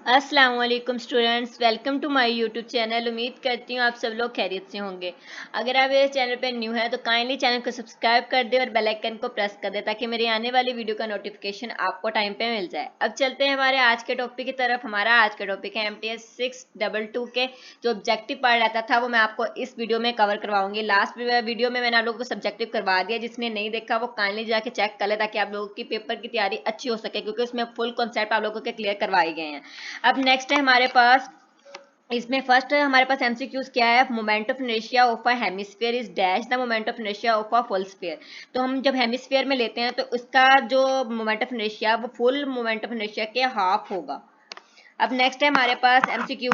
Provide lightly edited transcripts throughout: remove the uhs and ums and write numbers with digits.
अस्सलाम वालेकुम students, welcome to my YouTube channel. उम्मीद करती हूँ आप सब लोग खैरियत से होंगे। अगर आप इस चैनल पर न्यू है तो काइंडली चैनल को सब्सक्राइब कर दे और बेल आइकन को प्रेस कर दे ताकि मेरी आने वाली वीडियो का नोटिफिकेशन आपको टाइम पे मिल जाए। अब चलते हैं हमारे आज के टॉपिक की तरफ। हमारा आज का टॉपिक है MTS 622 के जो ऑब्जेक्टिव पार्ट रहता था वो मैं आपको इस वीडियो में कवर करवाऊंगी। लास्ट वीडियो में मैंने आप लोगों को सब्जेक्टिव करवा दिया, जिसने नहीं देखा वो काइंडली जाके चेक कर ले ताकि आप लोगों की पेपर की तैयारी अच्छी हो सके, क्योंकि उसमें फुल कॉन्सेप्ट आप लोगों के क्लियर करवाए गए हैं। अब नेक्स्ट है हमारे पास, इसमें फर्स्ट हमारे पास एमसीक्यूज क्या है। Moment of inertia of a hemisphere is dash the moment of inertia of a full sphere. तो हम जब हेमिस्फीयर में लेते हैं तो उसका जो मोमेंट ऑफ इनर्शिया वो फुल मोमेंट ऑफ इनर्शिया के हाफ होगा। अब नेक्स्ट है हमारे पास MCQ,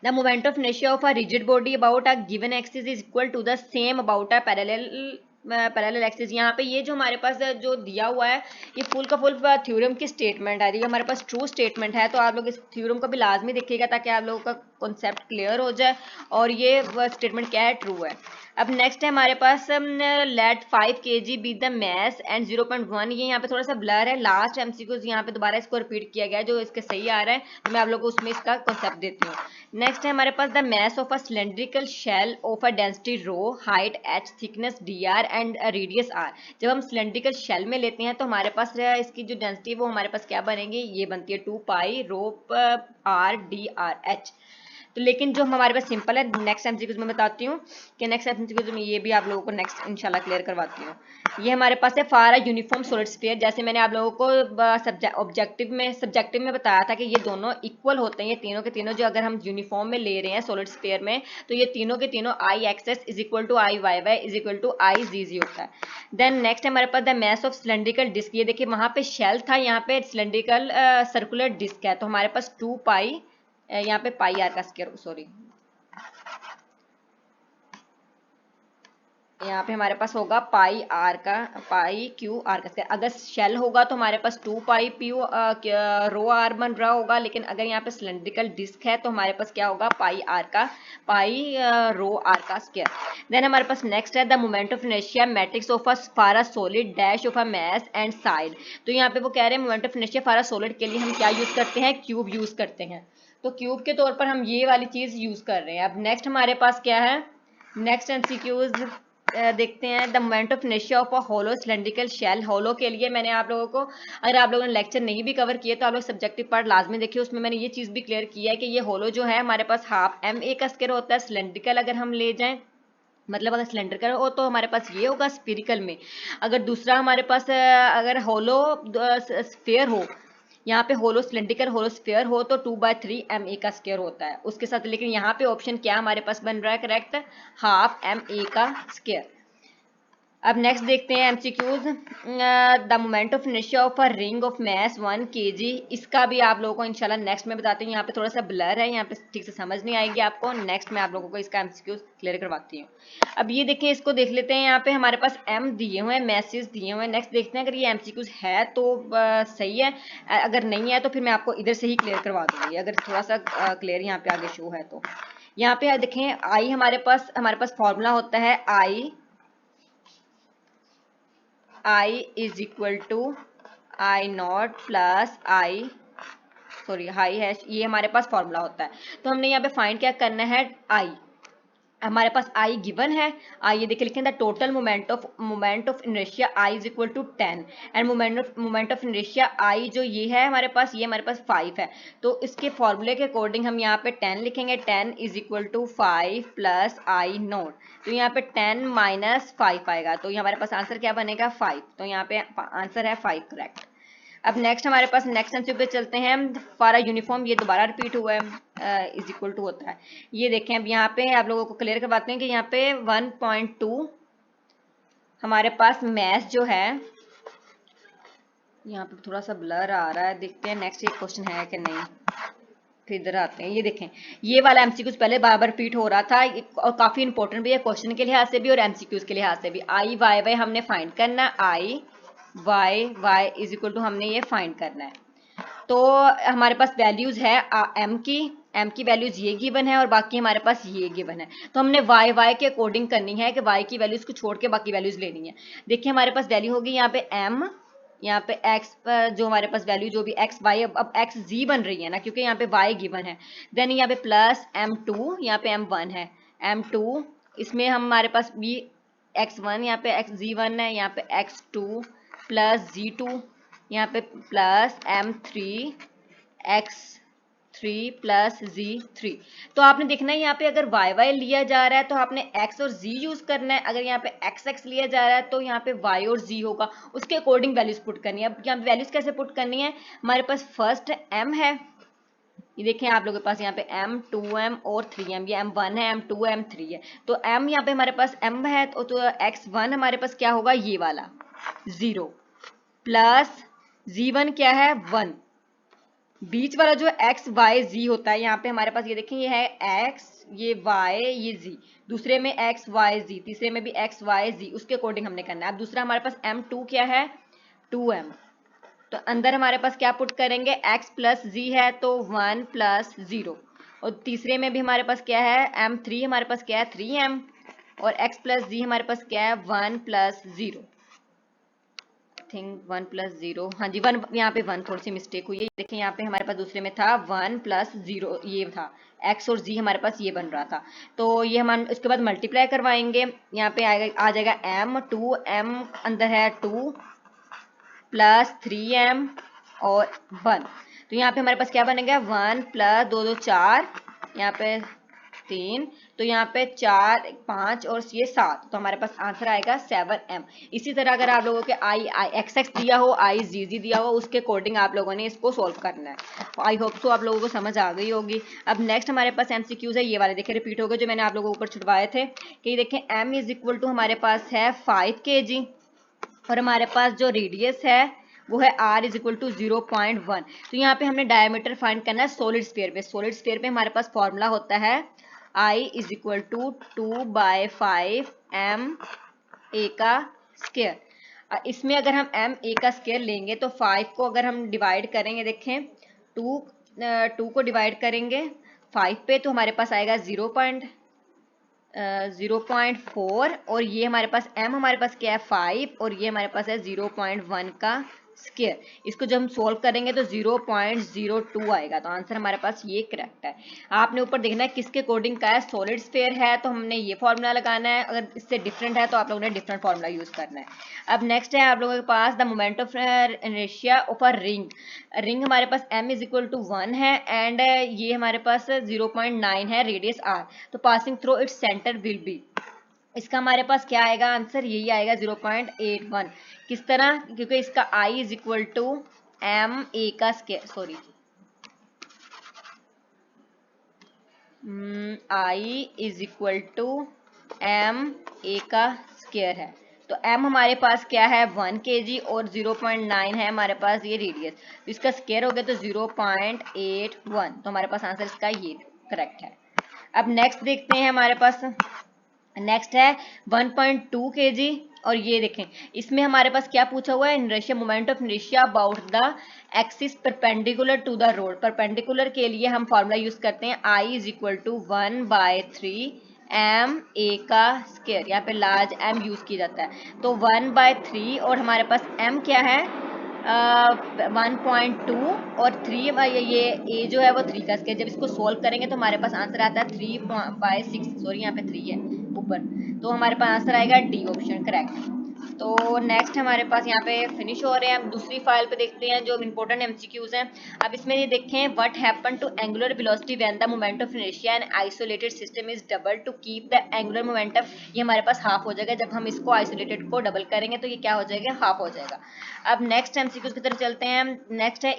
the moment of inertia of a rigid body about a given axis is equal to the same about a parallel axis. यहाँ पे ये जो हमारे पास जो दिया हुआ है ये फुल का फुल थ्योरम की स्टेटमेंट है, ये हमारे पास ट्रू स्टेटमेंट है। तो आप लोग इस थ्योरम को भी लाजमी देखिएगा ताकि आप लोगों का कॉन्सेप्ट क्लियर हो जाए और ये स्टेटमेंट क्या है, ट्रू है। अब नेक्स्ट है हमारे पास, let 5 kg be the mass and 0.1। ये यहाँ पे थोड़ा सा ब्लर है, लास्ट एमसीक्यूज यहाँ पे दोबारा इसको रिपीट किया गया है, जो इसके सही आ रहा है तो मैं आप लोगों को उसमें इसका कॉन्सेप्ट देती हूँ। नेक्स्ट है हमारे पास, the mass of a cylindrical shell of a density rho, height h, thickness dr and radius r। जब हम सिलेंड्रिकल शेल में लेते हैं तो हमारे पास इसकी जो डेंसिटी वो हमारे पास क्या बनेगी, ये बनती है 2 पाई रो r dr h। तो लेकिन जो हमारे पास सिंपल है, नेक्स्ट एमसीक्यूज में बताती हूँ कि नेक्स्ट एमसीक्यूज में ये भी आप लोगों को नेक्स्ट इंशाल्लाह क्लियर करवाती हूँ। ये हमारे पास है for a uniform solid sphere. जैसे मैंने आप लोगों को सब्जेक्टिव में बताया था कि ये दोनों इक्वल होते हैं, ये तीनों के तीनों जो अगर हम यूनिफॉर्म में ले रहे हैं सॉलिड स्फीयर में तो ये तीनों के तीनों I x x is equal to I Y Y is equal to I G G होता है। देन नेक्स्ट हमारे पास the mass of cylindrical disc. ये देखिए वहां पे शेल था, यहाँ पे सिलेंड्रिकल सर्कुलर डिस्क है, तो हमारे पास 2 पाई, यहाँ पे पाई आर का स्क्वायर, सॉरी यहाँ पे हमारे पास होगा पाई आर का, पाई क्यू आर का स्क्वायर। अगर शेल होगा तो हमारे पास 2 पाई पी रो आर बन रहा होगा, लेकिन अगर यहाँ पे सिलेंड्रिकल डिस्क है तो हमारे पास क्या होगा, पाई आर का, पाई रो आर का स्क्वायर। देन हमारे पास नेक्स्ट है the moment of inertia matrix of a for a solid dash of a mass and side. तो यहाँ पे वो कह रहे हैं moment of inertia for a solid के लिए हम क्या यूज करते हैं, क्यूब यूज करते हैं। तो क्यूब के तौर पर हम ये वाली चीज यूज कर रहे हैं। अब नेक्स्ट हमारे पास क्या है, नेक्स्ट एमसीक्यूज देखते हैं। The moment of inertia of a hollow cylindrical shell. Hollow के लिए मैंने आप लोगों को, अगर आप लोगों ने लेक्चर नहीं भी कवर किए तो आप लोग सब्जेक्टिव पार्ट लाजमी देखिए, उसमें मैंने ये चीज़ भी क्लियर की है कि ये होलो जो है हमारे पास हाफ एम ए का स्क्वायर होता है। सिलेंड्रिकल अगर हम ले जाएं, मतलब अगर सिलेंडर हो तो हमारे पास ये होगा स्फीरिकल में। अगर दूसरा हमारे पास अगर होलो स्फीयर हो, यहाँ पे होलो सिलेंड्रिकल होलो स्फीयर हो तो 2/3 एम ए का स्क्वायर होता है उसके साथ। लेकिन यहाँ पे ऑप्शन क्या हमारे पास बन रहा है करेक्ट, हाफ एम ए का स्क्वायर। अब नेक्स्ट देखते हैं MCQs, the moment of inertia of a ring of mass 1 kg। इसका भी आप लोगों को इंशाल्लाह नेक्स्ट में बताती हूँ। यहाँ पे थोड़ा सा ब्लर है, यहाँ पे ठीक से समझ नहीं आएगी आपको, नेक्स्ट में आप लोगों को इसका एमसीक्यूज क्लियर करवाती हूँ। अब ये देखिए, इसको देख लेते हैं। यहाँ पे हमारे पास एम दिए हुए हैं, मैसेज दिए हुए हैं। नेक्स्ट देखते हैं, अगर ये एमसीक्यूज है तो सही है, अगर नहीं है तो फिर मैं आपको इधर से ही क्लियर करवा दूंगी, अगर थोड़ा सा क्लियर यहाँ पे आगे शो है तो। यहाँ पे देखें, आई हमारे पास फॉर्मूला होता है I is equal to I naught plus I, sorry high hash, ये हमारे पास फॉर्मूला होता है। तो हमने यहाँ पे फाइंड क्या करना है, आई। हमारे पास आई गिवन है, आइए देखिए लिखें, the total moment of inertia I is equal to 10 and moment of inertia I जो ये है हमारे पास, ये हमारे पास 5 है। तो इसके फॉर्मूले के अकॉर्डिंग हम यहाँ पे 10 लिखेंगे, 10 is equal to 5 plus I naught. तो यहाँ पे 10 माइनस 5 आएगा, तो ये हमारे पास आंसर क्या बनेगा, 5। तो यहाँ पे आंसर है 5 करेक्ट। अब नेक्स्ट हमारे पास नेक्स्ट आंसर पे चलते हैं। फॉर यूनिफॉर्म, ये दोबारा रिपीट हुआ है, इज इक्वल टू होता है। ये देखें, अब यहाँ पे आप लोगों को क्लियर करवाते हैं कि यहाँ पे 1.2 हमारे पास मैथ जो है, यहाँ पे थोड़ा सा ब्लर आ रहा है, देखते हैं नेक्स्ट ये क्वेश्चन है कि नहीं। फिर इधर आते हैं, ये देखें, ये वाला एमसीक्यूज पहले बार बार रिपीट हो रहा था और काफी इंपॉर्टेंट भी है क्वेश्चन के लिहाज से भी और एमसीक्यूज के लिहाज से भी। आई वाई वाई हमने फाइंड करना, I Y Y is equal to हमने ये फाइंड करना है। तो हमारे पास वैल्यूज है एम की वैल्यूज ये गिवन है और बाकी हमारे पास ये गिवन है। तो हमने वाई वाई के अकॉर्डिंग करनी है कि वाई की वैल्यूज को छोड़ के बाकी वैल्यूज लेनी है। देखिए हमारे पास वैल्यू होगी यहाँ पे एम, यहाँ पे x जो हमारे पास वैल्यू जो भी x y अब x z बन रही है ना, क्योंकि यहाँ पे y गिवन है। देन यहाँ पे प्लस m2, यहाँ पे m1 है, m2 इसमें हमारे पास भी x1 यहाँ पे z1 है, यहाँ पे x2 प्लस z2, यहाँ पे plus m3 x3 plus z3। तो आपने देखना है यहाँ पे अगर y लिया जा रहा है तो आपने x और z यूज करना है, अगर यहाँ पे x लिया जा रहा है तो यहाँ पे y और z होगा, उसके अकॉर्डिंग वैल्यूज पुट करनी है। अब यहाँ पे वैल्यूज कैसे पुट करनी है, हमारे पास फर्स्ट m है, ये देखें आप लोगों के पास यहाँ पे m 2m और 3m, ये m1 है, m2 m3 है। तो m यहाँ पे हमारे पास m है तो x1 हमारे पास क्या होगा, ये वाला 0 प्लस z1 क्या है 1, बीच वाला जो x y z होता है यहाँ पे हमारे पास ये देखें, ये है x, ये y, ये z, दूसरे में x y z, तीसरे में भी x y z, उसके अकॉर्डिंग हमने करना है। अब दूसरा हमारे पास m2 क्या है 2m, तो अंदर हमारे पास क्या पुट करेंगे, x प्लस z है तो 1 प्लस 0, और तीसरे में भी हमारे पास क्या है m3, हमारे पास क्या है 3m, और x प्लस z हमारे पास क्या है 1 प्लस 0, थिंक 1 प्लस 0, हाँ जी 1, यहाँ पे 1 थोड़ी सी मिस्टेक हुई है। देखिए यहाँ पे हमारे पास दूसरे में था 1 प्लस 0, ये था x और z हमारे पास ये बन रहा था। तो ये हम इसके बाद मल्टीप्लाई करवाएंगे, यहाँ पे आ जाएगा m, 2m अंदर है 2 प्लस 3m और 1, तो यहाँ पे हमारे पास क्या बनेगा 1 प्लस 2 2 4, यहाँ पे 3, तो यहाँ पे 4 5 और ये 7, तो हमारे पास आंसर आएगा 7m। इसी तरह अगर आप लोगों के x दिया हो, z दिया हो, उसके अकॉर्डिंग आप लोगों ने इसको सॉल्व करना है। आई होप सो आप लोगों को समझ आ गई होगी। अब नेक्स्ट हमारे पास MCQs है, ये वाले देखें रिपीट हो गए जो मैंने आप लोगों को ऊपर छुड़वाए थे, कि देखें m इज इक्वल टू हमारे पास है 5 kg, और हमारे पास जो रेडियस है वो है r इज इक्वल टू 0.1। तो यहाँ पे हमने डायमीटर फाइंड करना है सॉलिड स्फीयर पे। सॉलिड स्फीयर पे हमारे पास फॉर्मूला होता है I is equal to 2/5 m a का स्क्वायर। इसमें अगर हम m a का स्क्वायर लेंगे तो 5 को अगर हम डिवाइड करेंगे, देखें 2 को डिवाइड करेंगे 5 पे तो हमारे पास आएगा 0.4, और ये हमारे पास m हमारे पास क्या है 5, और ये हमारे पास है 0.1 का स्क्वायर। इसको जब हम सोल्व करेंगे तो 0.02 आएगा, तो आंसर हमारे पास ये करेक्ट है। आपने ऊपर देखना है किसके अकॉर्डिंग का है, सॉलिड स्फीयर है तो हमने ये फॉर्मूला लगाना है, अगर इससे डिफरेंट है तो आप लोगों ने डिफरेंट फॉर्मूला यूज करना है। अब नेक्स्ट है आप लोगों के पास the moment of inertia of a ring. Ring हमारे पास m इज इक्वल टू 1 है, एंड ये हमारे पास 0.9 है, रेडियस r, तो passing through its centre will be, इसका हमारे पास क्या आएगा आंसर, यही आएगा 0.81। किस तरह, क्योंकि इसका I is equal to m a का square, sorry I is equal to m a का स्क्वायर है, तो m हमारे पास क्या है 1 kg और 0.9 है हमारे पास ये रेडियस, तो इसका स्क्वायर हो गया तो 0.81, तो हमारे पास आंसर इसका ये करेक्ट है। अब नेक्स्ट देखते हैं हमारे पास, नेक्स्ट है 1.2 kg, और ये देखें इसमें हमारे पास क्या पूछा हुआ है, inertia moment of inertia about the axis perpendicular to the rod. Perpendicular के लिए हम फॉर्मूला यूज करते हैं I is equal to 1/3 m a का स्क्वायर, यहाँ पे लार्ज m यूज किया जाता है, तो 1/3 और हमारे पास m क्या है 1.2 और 3, ये a जो है वो 3 का स्क्वायर। जब इसको सोल्व करेंगे तो हमारे पास आंसर आता है 3/6, सॉरी यहाँ पे 3 है ऊपर, तो हमारे पास आंसर आएगा डी ऑप्शन करेक्ट। तो नेक्स्ट हमारे पास यहाँ पे फिनिश हो रहे हैं। अब दूसरी फाइल पे देखते हैं जो इंपॉर्टेंट MCQs हैं। अब इसमें ये देखें what happen to angular velocity when the moment of inertia and isolated system is double to keep the angular momentum, ये हमारे पास हाफ हो जाएगा, जब हम इसको आइसोलेटेड को डबल करेंगे तो ये क्या हो जाएगा हाफ हो जाएगा। अब नेक्स्ट MCQs की तरफ चलते हैं। नेक्स्ट है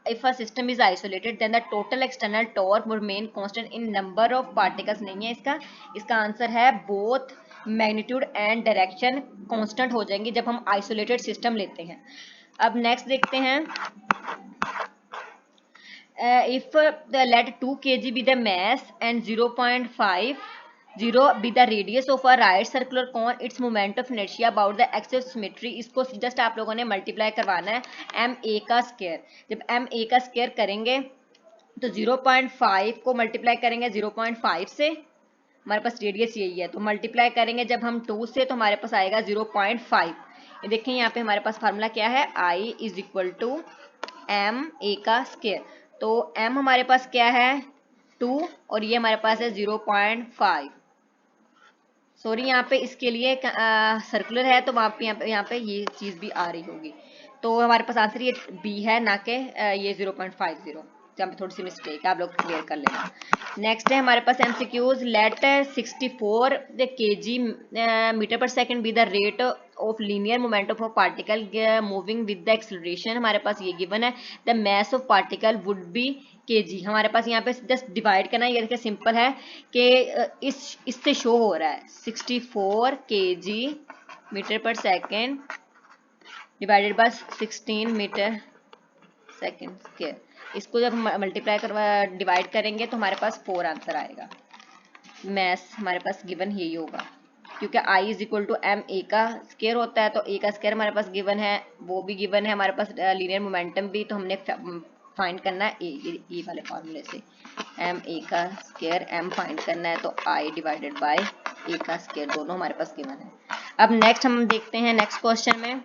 if a system is isolated then the total external torque will remain constant in number of particles, नहीं है इसका आंसर है both magnitude and direction constant हो जाएंगे जब हम आइसोलेटेड सिस्टम लेते हैं। अब नेक्स्ट देखते हैं if let 2 kg be the mass and 0.50 be the radius of a right circular cone, its moment of inertia about the axis of symmetry, इसको जस्ट आप लोगों ने मल्टीप्लाई करवाना है m a का स्क्वायर। जब m a का square करेंगे तो 0.5 को मल्टीप्लाई करेंगे 0.5 से, हमारे पास रेडियस यही है, तो मल्टीप्लाई करेंगे जब हम 2 से तो हमारे पास आएगा 0.5, ये देखें यहाँ पे हमारे पास फार्मूला क्या है, I is equal to M A का स्क्वायर। तो m हमारे पास क्या है 2 और ये हमारे पास है 0.5। सॉरी यहाँ पे इसके लिए सर्कुलर है तो वहाँ पे यहाँ पे ये चीज़ भी आ रही होगी। तो हमारे पास आंसर ये बी है ना कि ये 0.50। जहाँ पे थोड़ी सी मिस्टेक है, आप लोग क्लियर कर लेना। नेक्स्ट है हमारे पास एमसीक्यूज। लेट 64 kg मीटर पर second be the rate of linear moment of particle moving with the acceleration. हमारे पास ये गिवन है। The mass of particle would be kg। हमारे पास यहाँ पे जस्ट डिवाइड करना है, ये देखिए सिंपल है कि इससे शो हो रहा है 64 kg मीटर पर second divided by 16 metre second square. इसको जब मल्टीप्लाई कर डिवाइड करेंगे तो हमारे पास 4 आंसर आएगा। मैथ हमारे पास गिवन यही होगा, क्योंकि I is equal to M A का स्क्वायर होता है, तो ए का स्क्वायर हमारे पास गिवन है, वो भी गिवन है हमारे पास लीनियर मोमेंटम भी, तो हमने फाइंड करना है ए वाले फॉर्मूले से। एम ए का स्क्वायर एम फाइंड करना है, तो आई डिवाइडेड बाय ए का स्क्वायर, दोनों हमारे पास गिवन है। अब नेक्स्ट हम देखते हैं नेक्स्ट क्वेश्चन में।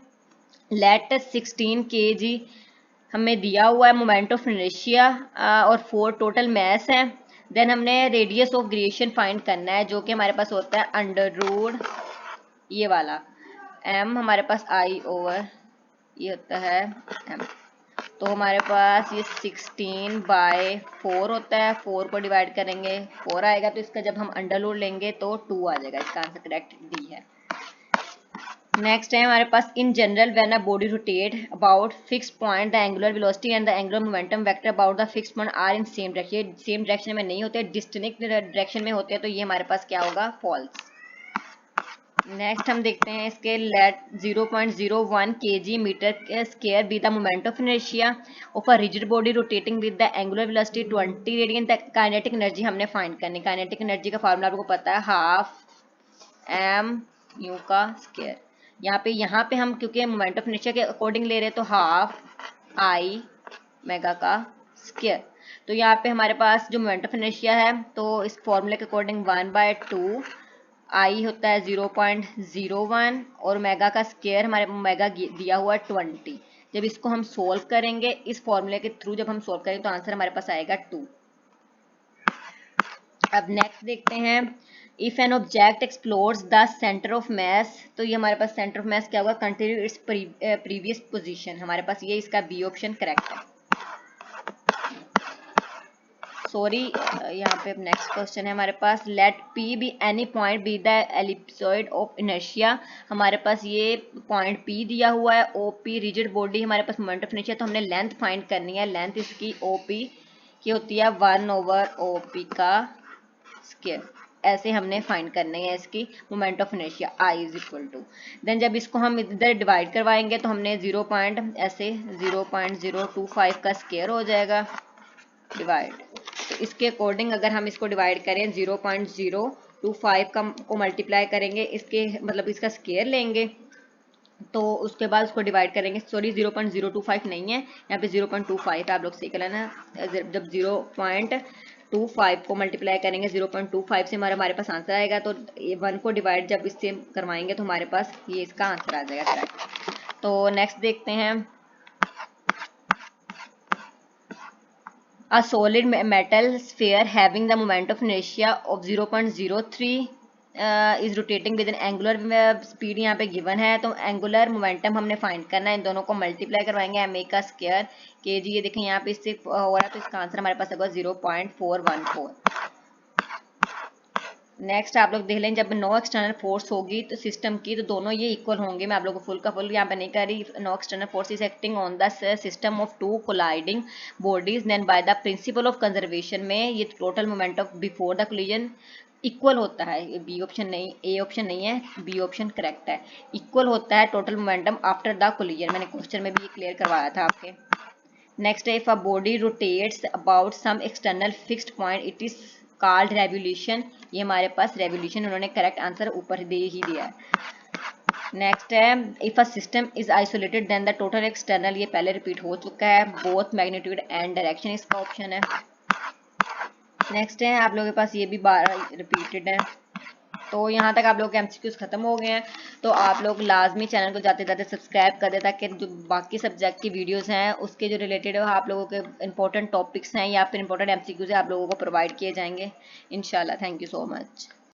लेट 16 kg हमें दिया हुआ है मोमेंट ऑफ इनर्शिया और 4 टोटल मास है। देन हमने रेडियस ऑफ ग्रेशन फाइंड करना है, जो कि हमारे पास होता है अंडर रूट ये वाला m, हमारे पास i ओवर ये होता है m। तो हमारे पास ये 16/4 होता है, 4 को डिवाइड करेंगे 4 आएगा, तो इसका जब हम अंडर रूट लेंगे तो 2 आ जाएगा। इसका आंसर करेक्ट डी है। नेक्स्ट है हमारे पास in general when a body rotate about fixed point the angular velocity and the angular momentum vector about the fixed point are in same direction. ये सेम डायरेक्शन में नहीं होते, distinct direction में होते हैं, तो ये हमारे पास क्या होगा, फॉल्स। नेक्स्ट हम देखते हैं इसके। Let 0.01 kg metre square be the moment of inertia of a rigid body rotating with the angular velocity 20 radian. Kinetic energy हमने फाइंड करनी। काइनेटिक एनर्जी का फार्मूला आपको पता है, हाफ एम यू का स्क्वायर। यहाँ पे हम क्योंकि मोमेंट ऑफ इनर्शिया के अकॉर्डिंग ले रहे हैं, तो हाफ आई मेगा का स्क्वायर। तो यहाँ पे हमारे पास जो मोमेंट ऑफ इनर्शिया है, तो इस फॉर्मूले के अकॉर्डिंग 1/2 आई होता है 0.01 और मेगा का स्क्वायर हमारे मेगा दिया हुआ है 20। जब इसको हम सोल्व करेंगे इस फॉर्मूले के थ्रू, जब हम सोल्व करेंगे तो आंसर हमारे पास आएगा 2। अब नेक्स्ट देखते हैं। If an object explores the centre of mass, तो ये हमारे पास सेंटर ऑफ मास क्या होगा, कंटिन्यू इट्स प्रीवियस पोजीशन। हमारे पास ये इसका बी ऑप्शन करेक्ट है। सॉरी यहाँ पे नेक्स्ट क्वेश्चन है हमारे पास। Let P be any point be the ellipsoid of inertia. हमारे पास ये पॉइंट पी दिया हुआ है, ओ पी रिजिड बॉडी, हमारे पास मोमेंट ऑफ इनर्शिया, तो हमने लेंथ फाइंड करनी है। लेंथ इसकी ओ पी की होती है 1/OP का स्क्वायर। ऐसे हमने फाइंड करनी है इसकी moment of inertia I is equal to. Then जब इसको हम इधर डिवाइड करवाएंगे तो हमने 0.025 का स्क्वायर हो जाएगा डिवाइड। तो इसके अकॉर्डिंग अगर हम इसको डिवाइड करें 0.025 को मल्टीप्लाई करेंगे, इसके मतलब इसका स्क्वायर लेंगे, तो उसके बाद उसको डिवाइड करेंगे। सॉरी 0.025 नहीं है, यहाँ पे 0.25 है, आप लोग सही कर लेना। जब 0.25 को मल्टीप्लाई करेंगे 0.25 से हमारे पास आंसर आएगा, तो 1 को डिवाइड जब इससे करवाएंगे तो हमारे पास ये इसका आंसर आ जाएगा करेक्ट। तो नेक्स्ट देखते हैं। A solid metal sphere having the moment of inertia of 0.03 is rotating with an angular speed यहाँ पे given है, तो angular momentum हमने find करना है। इन दोनों को multiply करवाएंगे ma का square kg, ये देखें यहाँ पे इससे हो रहा है, तो इसका आंसर हमारे पास होगा 0.414। नेक्स्ट आप लोग देख लें, जब नो एक्सटर्नल फोर्स होगी तो सिस्टम की, तो दोनों ये इक्वल होंगे। मैं आप लोगों को फुल का फुल यहाँ पे नहीं कर रही। No external force is acting on the system of 2 colliding bodies then by the principle of conservation में ये total moment of before the collision equal होता है। बी ऑप्शन नहीं, ए ऑप्शन नहीं है, बी ऑप्शन करेक्ट है। Equal होता है total momentum after the collision. मैंने क्वेश्चन में भी ये क्लियर करवाया था आपके। नेक्स्ट है, if a body rotates about some external fixed point it is called revolution. ये हमारे पास रेवोल्यूशन, उन्होंने करेक्ट आंसर ऊपर दे ही दिया है। नेक्स्ट है, if a system is isolated then the total external, ये पहले रिपीट हो चुका है, बोथ मैग्नीट्यूड एंड डायरेक्शन इसका ऑप्शन है। नेक्स्ट है, आप लोगों के पास ये भी 12 रिपीटेड है। तो यहाँ तक आप लोग के MCQs खत्म हो गए हैं। तो आप लोग लाजमी चैनल को जाते जाते सब्सक्राइब कर दें, ताकि जो बाकी सब्जेक्ट की वीडियोस हैं उसके जो रिलेटेड है आप लोगों के इंपॉर्टेंट टॉपिक्स हैं या फिर इंपॉर्टेंट MCQs हैं आप लोगों को प्रोवाइड किए जाएंगे इंशाल्लाह। Thank you so much.